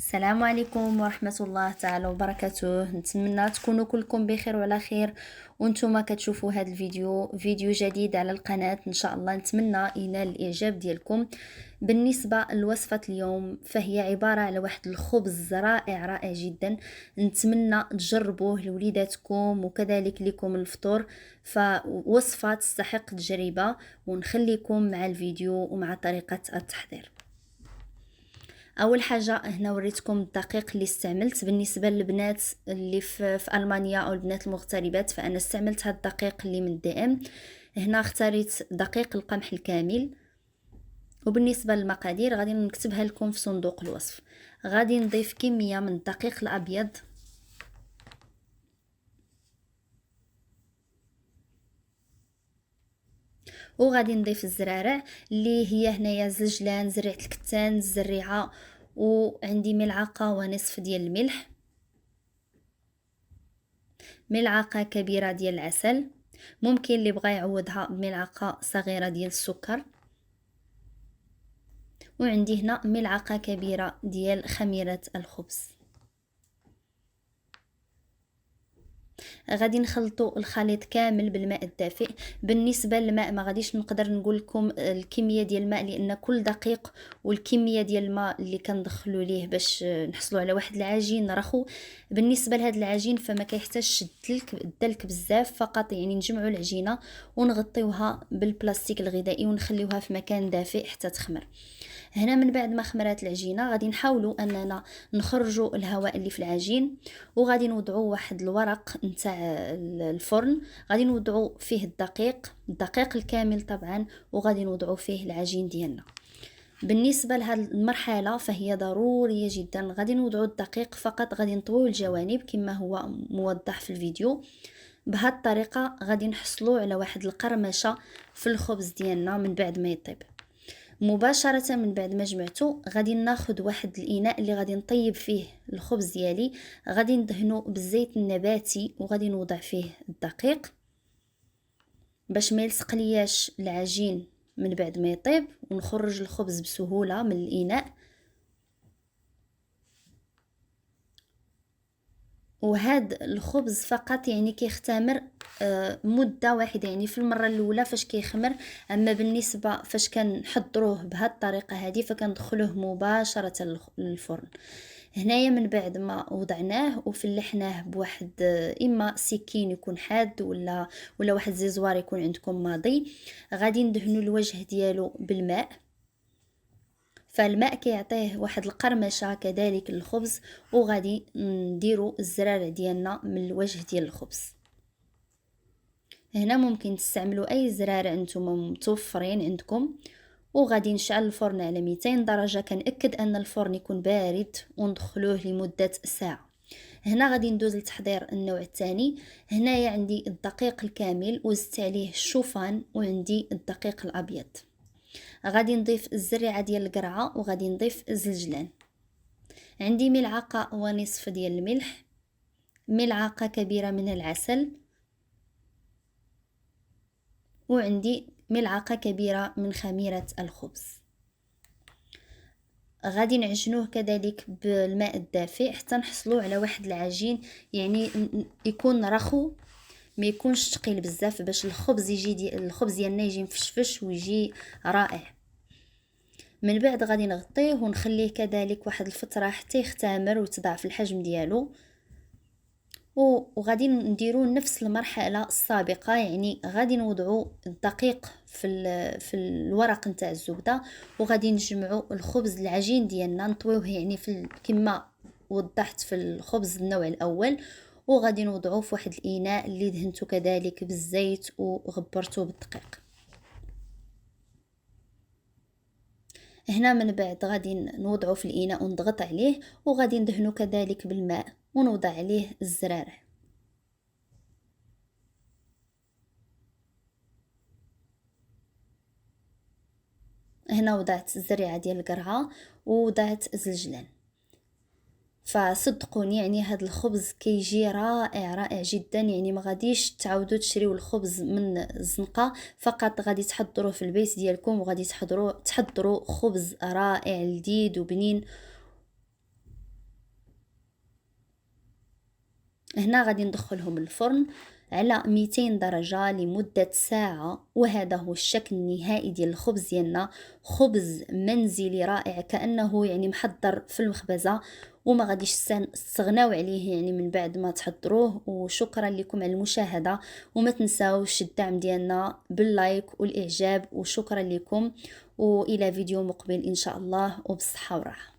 السلام عليكم ورحمة الله تعالى وبركاته. نتمنى تكونوا كلكم بخير وعلى خير وانتم كتشوفوا هذا فيديو جديد على القناة. ان شاء الله نتمنى ينال الاعجاب ديالكم. بالنسبة لوصفة اليوم فهي عبارة على واحد الخبز رائع جدا. نتمنى تجربوه لوليداتكم وكذلك لكم الفطور، فوصفة تستحق التجربة. ونخليكم مع الفيديو ومع طريقة التحضير. اول حاجه هنا وريتكم الدقيق اللي استعملت. بالنسبه للبنات اللي في المانيا او البنات المغتربات فانا استعملت هذا الدقيق اللي من دي ام. هنا اختاريت دقيق القمح الكامل. وبالنسبه للمقادير غادي نكتبها لكم في صندوق الوصف. غادي نضيف كميه من الدقيق الابيض، وغادي نضيف الزرارع اللي هي هنايا زجلان، زريعه الكتان، الزريعه، وعندي ملعقه ونصف ديال الملح، ملعقه كبيره ديال العسل، ممكن اللي بغى يعوضها بملعقه صغيره ديال السكر، وعندي هنا ملعقه كبيره ديال خميره الخبز. غادي نخلطوا الخليط كامل بالماء الدافئ. بالنسبه للماء ما غاديش نقدر نقول لكم الكميه ديال الماء لان كل دقيق والكميه ديال الماء اللي كندخلوا ليه باش نحصلوا على واحد العجين رخو. بالنسبه لهذا العجين فما كيحتاجش الدلك بزاف، فقط يعني نجمعوا العجينه ونغطيوها بالبلاستيك الغذائي ونخليوها في مكان دافئ حتى تخمر. هنا من بعد ما خمرات العجينه غادي نحاولوا اننا نخرجوا الهواء اللي في العجين، وغادي نوضعوا واحد الورق نتاع الفرن، غادي نوضعوا فيه الدقيق الكامل طبعا، وغادي نوضعوا فيه العجين ديالنا. بالنسبه لهذه المرحله فهي ضروريه جدا. غادي نوضعوا الدقيق فقط، غادي نطويو الجوانب كما هو موضح في الفيديو. بهذه الطريقه غادي نحصلوا على واحد القرمشه في الخبز ديالنا من بعد ما يطيب. مباشرة من بعد ما جمعته غادي ناخذ واحد الاناء اللي غادي نطيب فيه الخبز ديالي، غادي ندهنه بالزيت النباتي وغادي نوضع فيه الدقيق باش ما يلصق لياش العجين من بعد ما يطيب، ونخرج الخبز بسهولة من الاناء. وهذا الخبز فقط يعني كيختمر مده واحده، يعني في المره الاولى فاش كيخمر. اما بالنسبه فاش كنحضروه بهذه الطريقه هذه فكندخلوه مباشره للفرن. هنايا من بعد ما وضعناه وفلحناه بواحد اما سكين يكون حاد ولا واحد زيزوار يكون عندكم ماضي، غادي ندهنوا الوجه ديالو بالماء. فالماء كيعطيه واحد القرمشه كذلك للخبز، وغادي نديروا الزرارع ديالنا من الوجه ديال الخبز. هنا ممكن تستعملوا اي زرارع نتوما متوفرين عندكم. وغادي نشعل الفرن على 200 درجه، كنأكد ان الفرن يكون بارد وندخلوه لمده ساعه. هنا غادي ندوز لتحضير النوع الثاني. هنايا عندي الدقيق الكامل وزدت عليه الشوفان، وعندي الدقيق الابيض. غادي نضيف الزريعه ديال القرعه، وغادي نضيف الزلجلان. عندي ملعقه ونصف ديال الملح، ملعقه كبيره من العسل، وعندي ملعقه كبيره من خميره الخبز. غادي نعجنوه كذلك بالماء الدافئ حتى نحصلوا على واحد العجين يعني يكون رخو، ما يكونش ثقيل بزاف، باش الخبز الخبز ديالنا يجي مفشفش ويجي رائع. من بعد غادي نغطيه ونخليه كذلك واحد الفتره حتى يختمر ويتضاعف الحجم ديالو. وغادي نديروا نفس المرحله السابقه، يعني غادي نوضعوا الدقيق في الورق نتاع الزبده، وغادي نجمعوا الخبز العجين ديالنا نطويوه يعني كما وضحت في الخبز النوع الاول، وغادي نوضعوه في واحد الاناء اللي دهنته كذلك بالزيت وغبرته بالدقيق. هنا من بعد غادي نوضعه في الاناء ونضغط عليه، وغادي ندهنه كذلك بالماء ونوضع عليه الزرارع. هنا وضعت الزريعه ديال القرعه ووضعت الزلجلان. فصدقوني يعني هذا الخبز كيجي رائع جدا، يعني ما غاديش تعاودوا تشريو الخبز من الزنقه، فقط غادي تحضروه في البيت ديالكم وغادي تحضروا خبز رائع لذيذ وبنين. هنا غادي ندخلهم الفرن على 200 درجة لمدة ساعة. وهذا هو الشكل النهائي ديال الخبز ديالنا، خبز منزلي رائع كأنه يعني محضر في المخبزة، وما غاديش تستغناو عليه يعني من بعد ما تحضروه. وشكرا لكم على المشاهدة، وما تنساوش الدعم ديالنا باللايك والاعجاب، وشكرا لكم، والى فيديو مقبل ان شاء الله، وبالصحة والراحة.